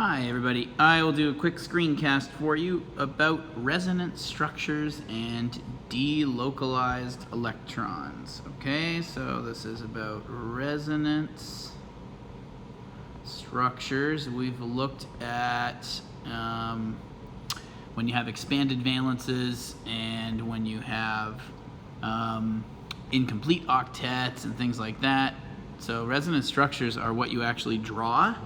Hi everybody, I will do a quick screencast for you about resonance structures and delocalized electrons. Okay, so this is about resonance structures. We've looked at when you have expanded valences and when you have incomplete octets and things like that. So resonance structures are what you actually draw.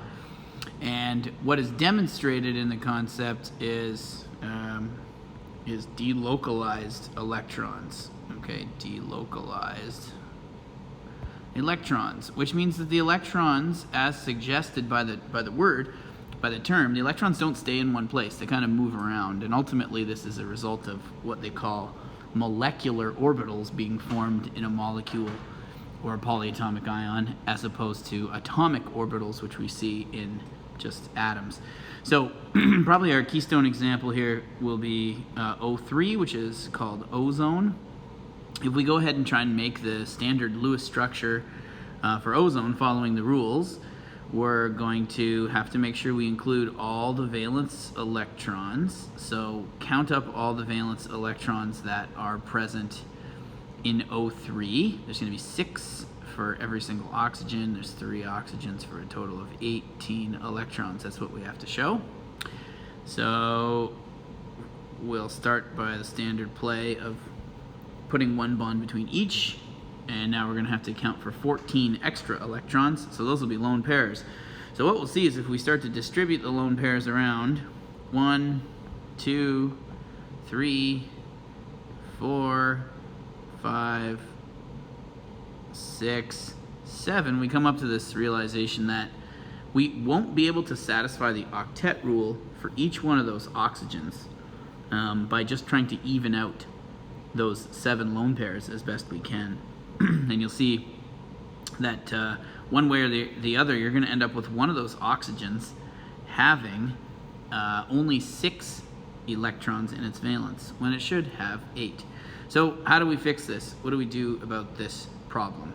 And what is demonstrated in the concept is delocalized electrons. Okay, delocalized electrons, which means that the electrons, as suggested by the term, the electrons don't stay in one place. They kind of move around, and ultimately this is a result of what they call molecular orbitals being formed in a molecule or a polyatomic ion, as opposed to atomic orbitals, which we see in just atoms. So probably our keystone example here will be O3, which is called ozone. If we go ahead and try and make the standard Lewis structure for ozone following the rules, we're going to have to make sure we include all the valence electrons. So count up all the valence electrons that are present in O3. There's going to be 6 for every single oxygen. There's 3 oxygens for a total of 18 electrons. That's what we have to show. So we'll start by the standard play of putting one bond between each, and now we're going to have to account for 14 extra electrons, so those will be lone pairs. So what we'll see is if we start to distribute the lone pairs around, 1, 2, 3, 4, 5, 6, 7, we come up to this realization that we won't be able to satisfy the octet rule for each one of those oxygens by just trying to even out those 7 lone pairs as best we can. And you'll see that one way or the other, you're going to end up with one of those oxygens having only 6 electrons in its valence when it should have 8. So how do we fix this? What do we do about this problem?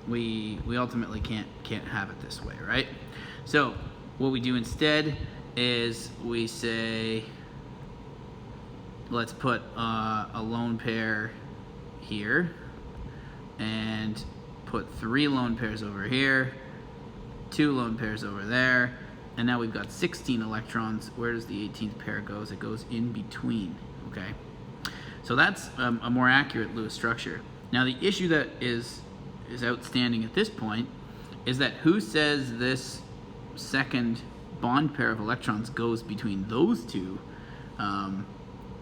We ultimately can't have it this way, right? So what we do instead is we say, let's put a lone pair here and put 3 lone pairs over here, 2 lone pairs over there, and now we've got 16 electrons. Where does the 18th pair go? It goes in between, okay? So that's a more accurate Lewis structure. Now the issue that is outstanding at this point is that who says this second bond pair of electrons goes between those 2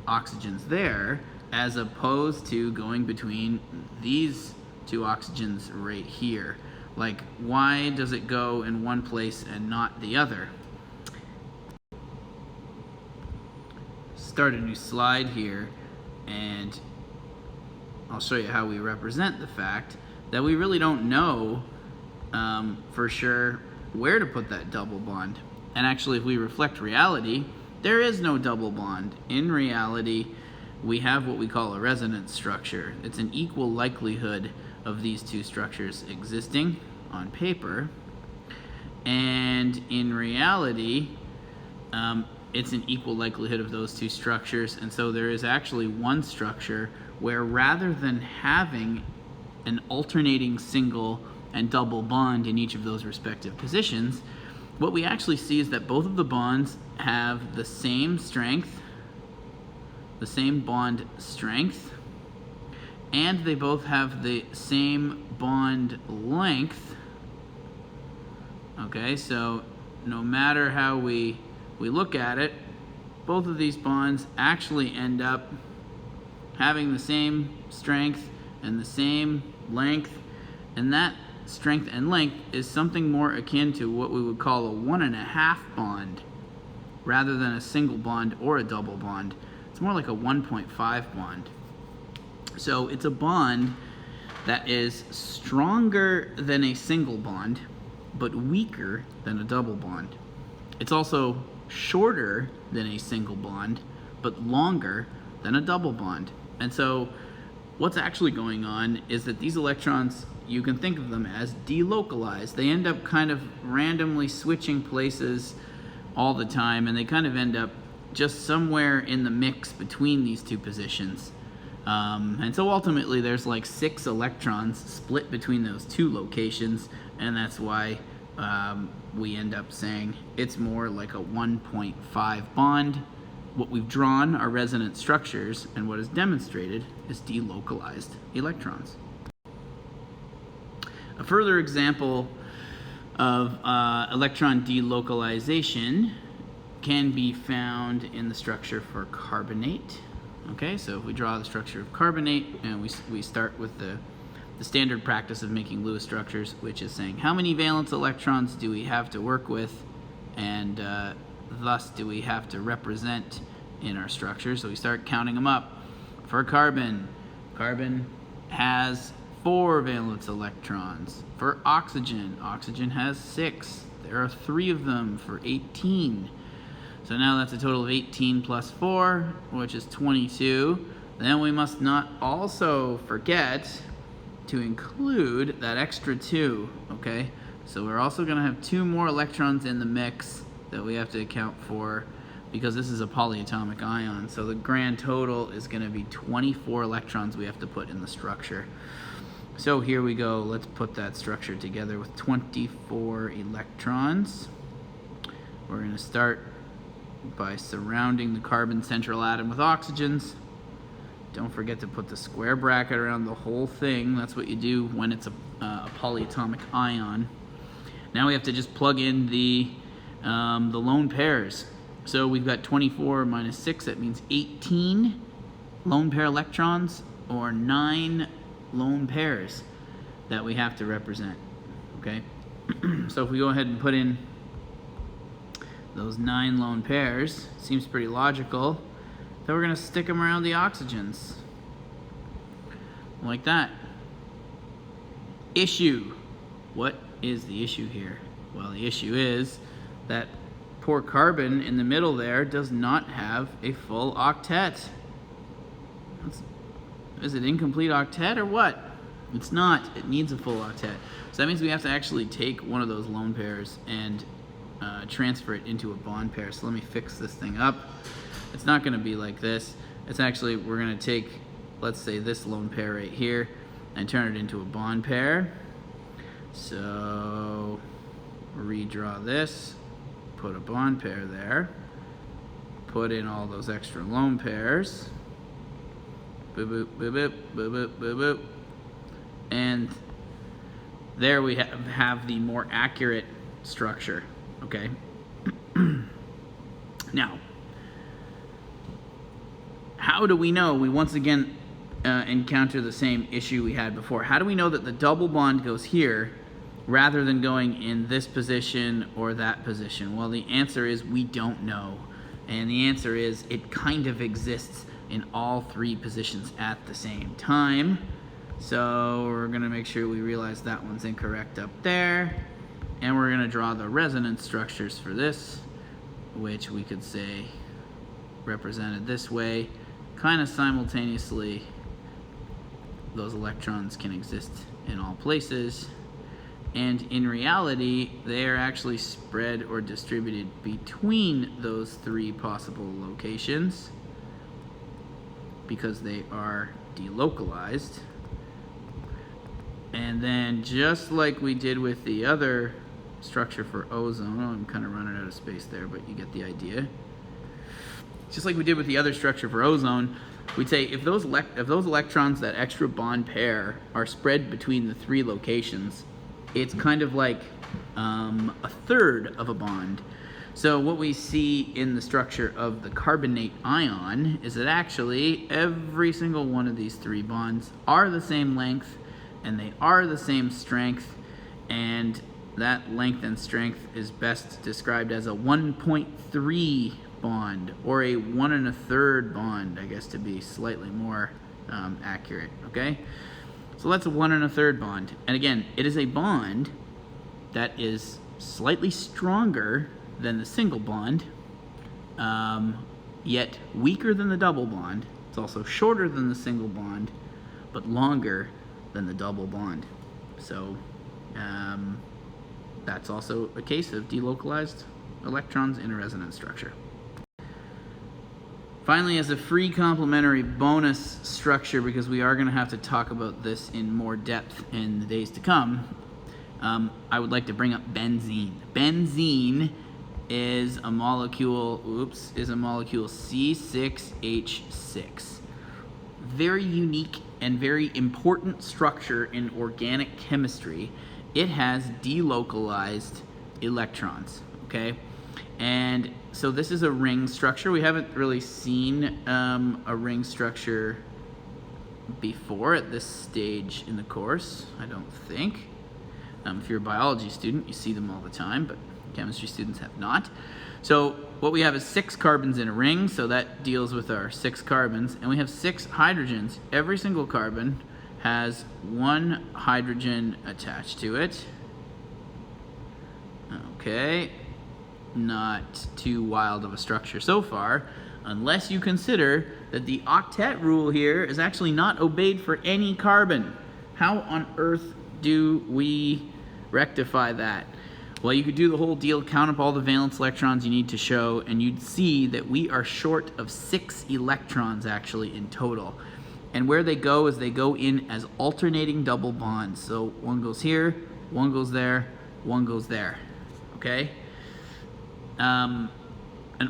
oxygens there, as opposed to going between these 2 oxygens right here? Like, why does it go in one place and not the other? Start a new slide here, and I'll show you how we represent the fact that we really don't know for sure where to put that double bond. And actually, if we reflect reality, there is no double bond. In reality, we have what we call a resonance structure. It's an equal likelihood of these 2 structures existing on paper, and in reality, it's an equal likelihood of those 2 structures. And so there is actually one structure where, rather than having an alternating single and double bond in each of those respective positions, what we actually see is that both of the bonds have the same strength, the same bond strength, and they both have the same bond length. Okay, so no matter how we look at it, both of these bonds actually end up having the same strength and the same length, and that strength and length is something more akin to what we would call a 1.5 bond rather than a single bond or a double bond. It's more like a 1.5 bond. So it's a bond that is stronger than a single bond but weaker than a double bond. It's also shorter than a single bond but longer than a double bond. And so what's actually going on is that these electrons you can think of them as delocalized. They end up kind of randomly switching places all the time, and they kind of end up just somewhere in the mix between these two positions. And so ultimately there's like 6 electrons split between those two locations, and that's why we end up saying it's more like a 1.5 bond. What we've drawn are resonance structures, and what is demonstrated is delocalized electrons. A further example of electron delocalization can be found in the structure for carbonate. Okay, so if we draw the structure of carbonate, and we start with the standard practice of making Lewis structures, which is saying how many valence electrons do we have to work with, and thus do we have to represent in our structure. So we start counting them up. For carbon, carbon has 4 valence electrons. For oxygen, oxygen has 6. There are 3 of them for 18. So now that's a total of 18 plus 4, which is 22. Then we must not also forget to include that extra 2, okay? So we're also going to have 2 more electrons in the mix that we have to account for, because this is a polyatomic ion. So the grand total is going to be 24 electrons we have to put in the structure. So here we go. Let's put that structure together with 24 electrons. We're going to start by surrounding the carbon central atom with oxygens. Don't forget to put the square bracket around the whole thing. That's what you do when it's a polyatomic ion. Now we have to just plug in the lone pairs. So we've got 24 minus 6, that means 18 lone pair electrons, or 9 lone pairs that we have to represent, okay? So if we go ahead and put in those 9 lone pairs, seems pretty logical. Then we're going to stick them around the oxygens, like that. Issue. What is the issue here? Well, the issue is that poor carbon in the middle there does not have a full octet. Is it incomplete octet or what? It's not. It needs a full octet. So that means we have to actually take one of those lone pairs and transfer it into a bond pair. So let me fix this thing up. It's not going to be like this. It's actually, we're going to take, let's say, this lone pair right here and turn it into a bond pair. So redraw this, put a bond pair there, put in all those extra lone pairs, boop, boop, boop, boop, boop, boop, boop, boop. And there we have the more accurate structure, okay? Now, how do we know? We once again encounter the same issue we had before. How do we know that the double bond goes here rather than going in this position or that position? Well, the answer is we don't know. And the answer is it kind of exists in all 3 positions at the same time. So we're going to make sure we realize that one's incorrect up there. And we're going to draw the resonance structures for this, which we could say represented this way. Kind of simultaneously, those electrons can exist in all places. And in reality, they are actually spread or distributed between those 3 possible locations because they are delocalized. And then just like we did with the other structure for ozone, I'm kind of running out of space there, but you get the idea. Just like we did with the other structure for ozone, we'd say if those electrons, that extra bond pair, are spread between the 3 locations, it's kind of like a third of a bond. So what we see in the structure of the carbonate ion is that actually every single one of these 3 bonds are the same length, and they are the same strength, and that length and strength is best described as a 1.3 bond, or a 1 1/3 bond, I guess, to be slightly more accurate, okay? So that's a 1 1/3 bond. And again, it is a bond that is slightly stronger than the single bond, yet weaker than the double bond. It's also shorter than the single bond, but longer than the double bond. So that's also a case of delocalized electrons in a resonance structure. Finally, as a free complementary bonus structure, because we are going to have to talk about this in more depth in the days to come, I would like to bring up benzene. Benzene is a molecule, C6H6. Very unique and very important structure in organic chemistry. It has delocalized electrons, okay? And so this is a ring structure. We haven't really seen a ring structure before at this stage in the course, I don't think. If you're a biology student, you see them all the time, but chemistry students have not. So what we have is 6 carbons in a ring, so that deals with our 6 carbons, and we have 6 hydrogens. Every single carbon has 1 hydrogen attached to it. Okay, not too wild of a structure so far, unless you consider that the octet rule here is actually not obeyed for any carbon. How on earth do we rectify that? Well, you could do the whole deal, count up all the valence electrons you need to show, and you'd see that we are short of 6 electrons actually in total. And where they go is they go in as alternating double bonds. So one goes here, one goes there, one goes there. Okay? An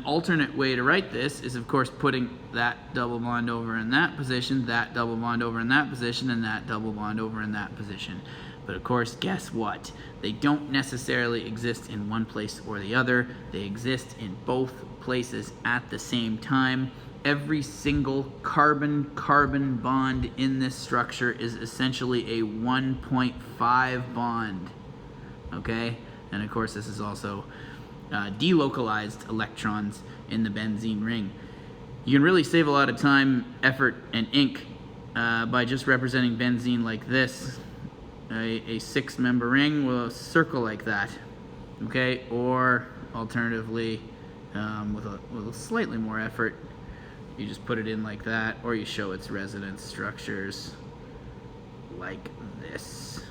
alternate way to write this is, of course, putting that double bond over in that position, that double bond over in that position, and that double bond over in that position. But of course, guess what? They don't necessarily exist in one place or the other. They exist in both places at the same time. Every single carbon-carbon bond in this structure is essentially a 1.5 bond. Okay? And of course, this is also delocalized electrons in the benzene ring. You can really save a lot of time, effort, and ink by just representing benzene like this. A 6-member ring with a circle like that, okay? Or alternatively, with a slightly more effort, you just put it in like that, or you show its resonance structures like this.